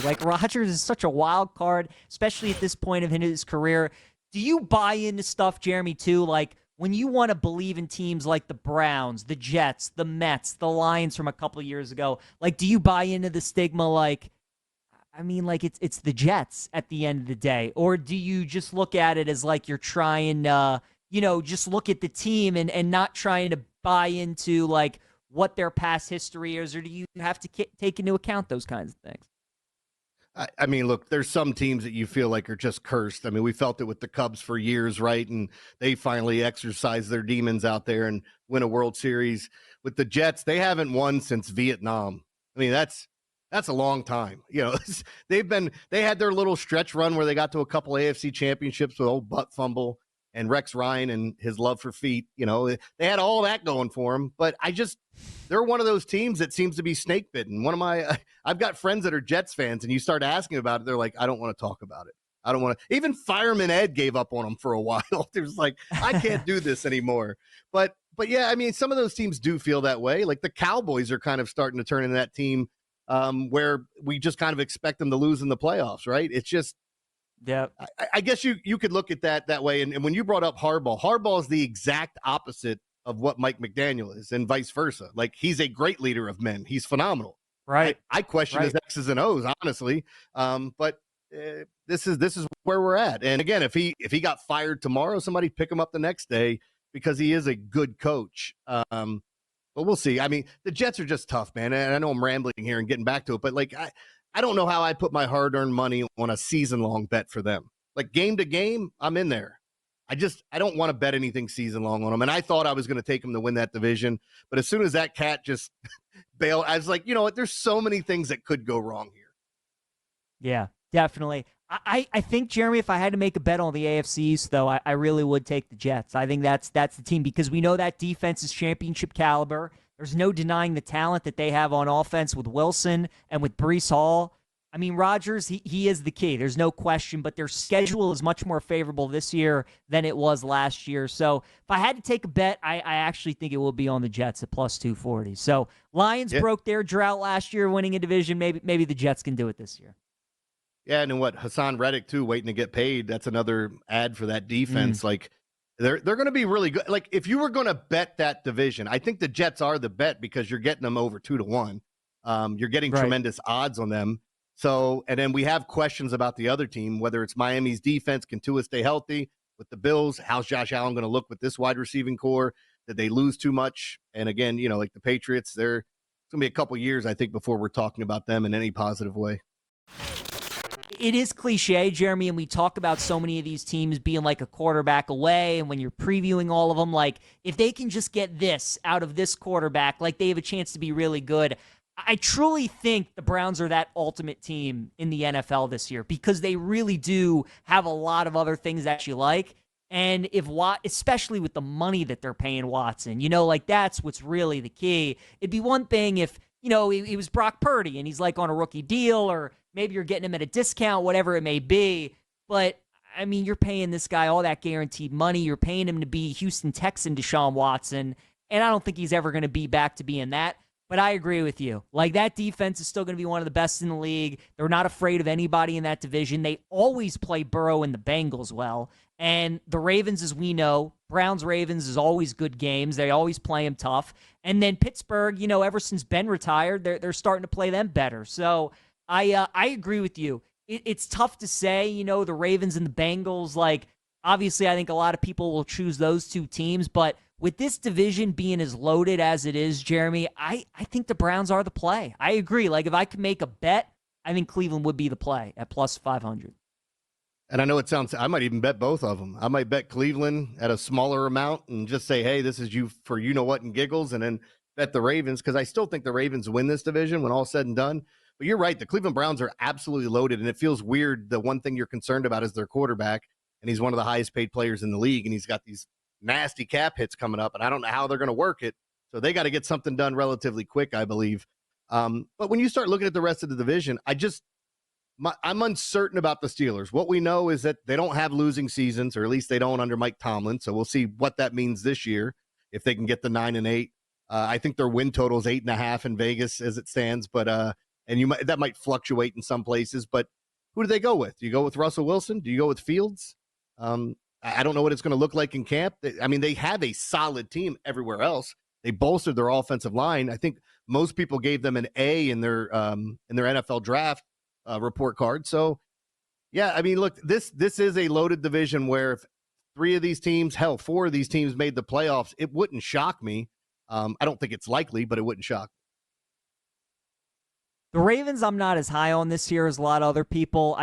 Like, Rodgers is such a wild card, especially at this point of in his career. Do you buy into stuff, Jeremy, too? Like, when you want to believe in teams like the Browns, the Jets, the Mets, the Lions from a couple of years ago, like, do you buy into the stigma, like, I mean, like it's the Jets at the end of the day, or do you just look at it as like you're trying, just look at the team and not trying to buy into like what their past history is, or do you have to take into account those kinds of things? I mean, look, there's some teams that you feel like are just cursed. I mean, we felt it with the Cubs for years, right? And they finally exercise their demons out there and win a World Series. With the Jets, they haven't won since Vietnam. I mean, that's a long time. They had their little stretch run where they got to a couple AFC championships with old butt fumble and Rex Ryan and his love for feet. They had all that going for them. But they're one of those teams that seems to be snake bitten. I've got friends that are Jets fans, and you start asking about it, they're like, I don't want to talk about it. I don't want to. Even Fireman Ed gave up on them for a while. There's like, I can't do this anymore. But yeah, I mean, some of those teams do feel that way. Like the Cowboys are kind of starting to turn into that team where we just kind of expect them to lose in the playoffs, right? It's just, yeah. I guess you could look at that way. And when you brought up Harbaugh is the exact opposite of what Mike McDaniel is, and vice versa. Like, he's a great leader of men. He's phenomenal. Right. I question his X's and O's, honestly. But this is where we're at. And again, if he got fired tomorrow, somebody pick him up the next day because he is a good coach. But we'll see. I mean, the Jets are just tough, man. And I know I'm rambling here and getting back to it, but like, I don't know how I put my hard-earned money on a season-long bet for them. Like, game to game, I'm in there. I don't want to bet anything season-long on them. And I thought I was going to take them to win that division. But as soon as that cat just bailed, I was like, you know what? There's so many things that could go wrong here. Yeah, definitely. I think, Jeremy, if I had to make a bet on the AFC East, though, I really would take the Jets. I think that's the team because we know that defense is championship caliber. There's no denying the talent that they have on offense with Wilson and with Breece Hall. I mean, Rodgers, he is the key. There's no question, but their schedule is much more favorable this year than it was last year. So if I had to take a bet, I actually think it will be on the Jets at plus 240. So Lions broke their drought last year winning a division. Maybe the Jets can do it this year. Yeah, and then Hassan Reddick, too, waiting to get paid. That's another ad for that defense. Like, they're going to be really good. Like, if you were going to bet that division, I think the Jets are the bet because you're getting them over 2-1. You're getting tremendous odds on them. So, and then we have questions about the other team, whether it's Miami's defense, can Tua stay healthy with the Bills? How's Josh Allen going to look with this wide receiving core? Did they lose too much? And again, like the Patriots, it's going to be a couple years, I think, before we're talking about them in any positive way. It is cliche, Jeremy, and we talk about so many of these teams being like a quarterback away, and when you're previewing all of them, like, if they can just get this out of this quarterback, like, they have a chance to be really good. I truly think the Browns are that ultimate team in the NFL this year because they really do have a lot of other things that you like. And especially with the money that they're paying Watson, like, that's what's really the key. It'd be one thing if, he was Brock Purdy and he's like on a rookie deal, or maybe you're getting him at a discount, whatever it may be. But I mean, you're paying this guy all that guaranteed money. You're paying him to be Houston Texan Deshaun Watson. And I don't think he's ever going to be back to being that. But I agree with you. Like, that defense is still going to be one of the best in the league. They're not afraid of anybody in that division. They always play Burrow and the Bengals well. And the Ravens, as we know, Browns-Ravens is always good games. They always play them tough. And then Pittsburgh, ever since Ben retired, they're starting to play them better. So I agree with you. It's tough to say, the Ravens and the Bengals. Like, obviously, I think a lot of people will choose those two teams. But with this division being as loaded as it is, Jeremy, I think the Browns are the play. I agree. Like, if I could make a bet, I think Cleveland would be the play at plus 500. And I know I might even bet both of them. I might bet Cleveland at a smaller amount and just say, hey, this is you for you-know-what and giggles, and then bet the Ravens because I still think the Ravens win this division when all's said and done. But you're right. The Cleveland Browns are absolutely loaded, and it feels weird. The one thing you're concerned about is their quarterback, and he's one of the highest-paid players in the league, and he's got these nasty cap hits coming up, and I don't know how they're going to work it. So they got to get something done relatively quick, I believe. But when you start looking at the rest of the division, I'm uncertain about the Steelers. What we know is that they don't have losing seasons, or at least they don't under Mike Tomlin. So we'll see what that means this year if they can get the 9-8. I think their win total is 8.5 in Vegas as it stands. But and that might fluctuate in some places. But who do they go with? Do you go with Russell Wilson? Do you go with Fields? I don't know what it's going to look like in camp. I mean, they have a solid team everywhere else. They bolstered their offensive line. I think most people gave them an A in their NFL draft report card. So, yeah, I mean, look, this is a loaded division where if 3 of these teams, hell, 4 of these teams made the playoffs, it wouldn't shock me. I don't think it's likely, but it wouldn't shock me. The Ravens, I'm not as high on this year as a lot of other people.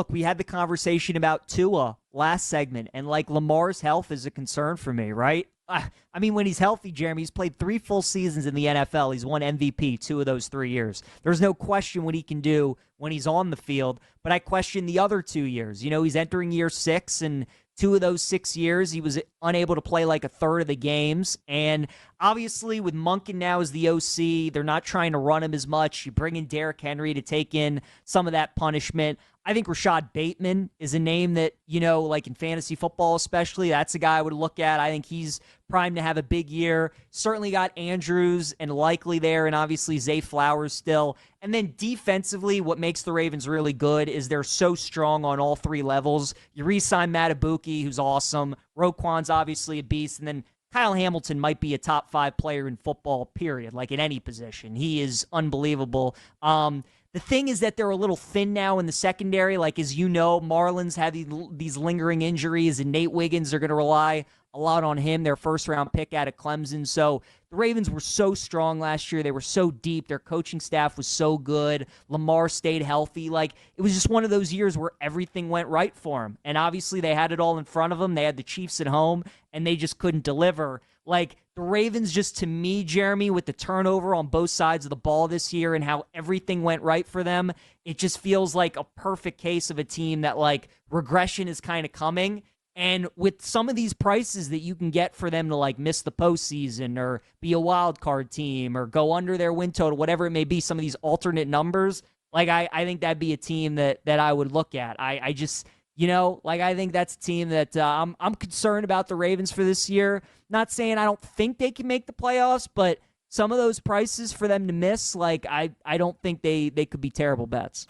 We had the conversation about Tua last segment, and like Lamar's health is a concern for me, right? I mean, when he's healthy, Jeremy, he's played 3 full seasons in the NFL. He's won MVP 2 of those 3 years. There's no question what he can do when he's on the field, but I question the other 2 years. You know, he's entering year 6, and 2 of those 6 years, he was unable to play like a third of the games. And obviously, with Monken now as the OC, they're not trying to run him as much. You bring in Derrick Henry to take in some of that punishment. I think Rashad Bateman is a name that, you know, like in fantasy football especially, that's a guy I would look at. I think he's primed to have a big year. Certainly got Andrews and Likely there, and obviously Zay Flowers still. And then defensively, what makes the Ravens really good is they're so strong on all 3 levels. You re-sign Mattabuki, who's awesome. Roquan's obviously a beast. And then Kyle Hamilton might be a top 5 player in football, period, like in any position. He is unbelievable. The thing is that they're a little thin now in the secondary. Like, as you know, Marlins have these lingering injuries, and Nate Wiggins are going to rely a lot on him, their first-round pick out of Clemson. So the Ravens were so strong last year. They were so deep. Their coaching staff was so good. Lamar stayed healthy. Like, it was just one of those years where everything went right for them. And obviously they had it all in front of them. They had the Chiefs at home, and they just couldn't deliver. Like, the Ravens, just to me, Jeremy, with the turnover on both sides of the ball this year and how everything went right for them, it just feels like a perfect case of a team that, like, regression is kind of coming. And with some of these prices that you can get for them to, like, miss the postseason or be a wild card team or go under their win total, whatever it may be, some of these alternate numbers, like, I think that'd be a team that I would look at. I just, you know, like, I think that's a team that I'm concerned about the Ravens for this year. Not saying I don't think they can make the playoffs, but some of those prices for them to miss, like, I don't think they could be terrible bets.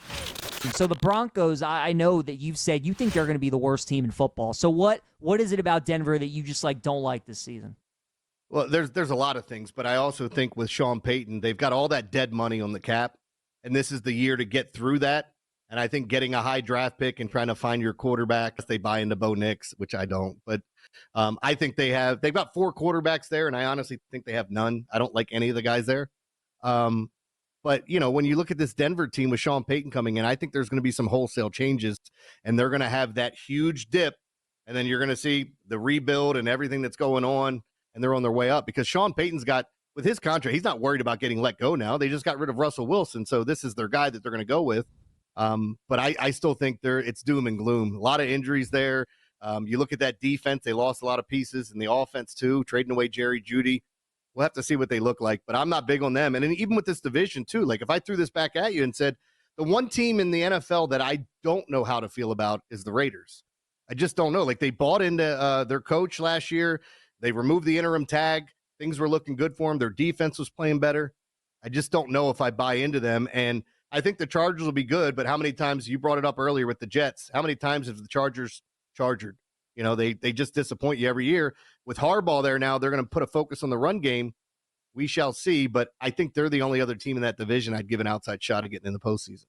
And so the Broncos, I know that you've said you think they're going to be the worst team in football. So what is it about Denver that you just, like, don't like this season? Well, there's a lot of things, but I also think with Sean Payton, they've got all that dead money on the cap, and this is the year to get through that. And I think getting a high draft pick and trying to find your quarterback, they buy into Bo Nix, which I don't. But I think they've got 4 quarterbacks there, and I honestly think they have none. I don't like any of the guys there. But, you know, when you look at this Denver team with Sean Payton coming in, I think there's going to be some wholesale changes, and they're going to have that huge dip, and then you're going to see the rebuild and everything that's going on, and they're on their way up because Sean Payton's got, with his contract, he's not worried about getting let go now. They just got rid of Russell Wilson, so this is their guy that they're going to go with. But I still think it's doom and gloom. A lot of injuries there. You look at that defense, they lost a lot of pieces, and the offense too, trading away Jerry Jeudy. We'll have to see what they look like, but I'm not big on them. And then even with this division too, like if I threw this back at you and said, the one team in the NFL that I don't know how to feel about is the Raiders. I just don't know. Like, they bought into their coach last year. They removed the interim tag. Things were looking good for them. Their defense was playing better. I just don't know if I buy into them. And I think the Chargers will be good, but how many times, you brought it up earlier with the Jets, how many times have the Chargers chargered? You know, they just disappoint you every year. With Harbaugh there now, they're going to put a focus on the run game. We shall see, but I think they're the only other team in that division I'd give an outside shot at getting in the postseason.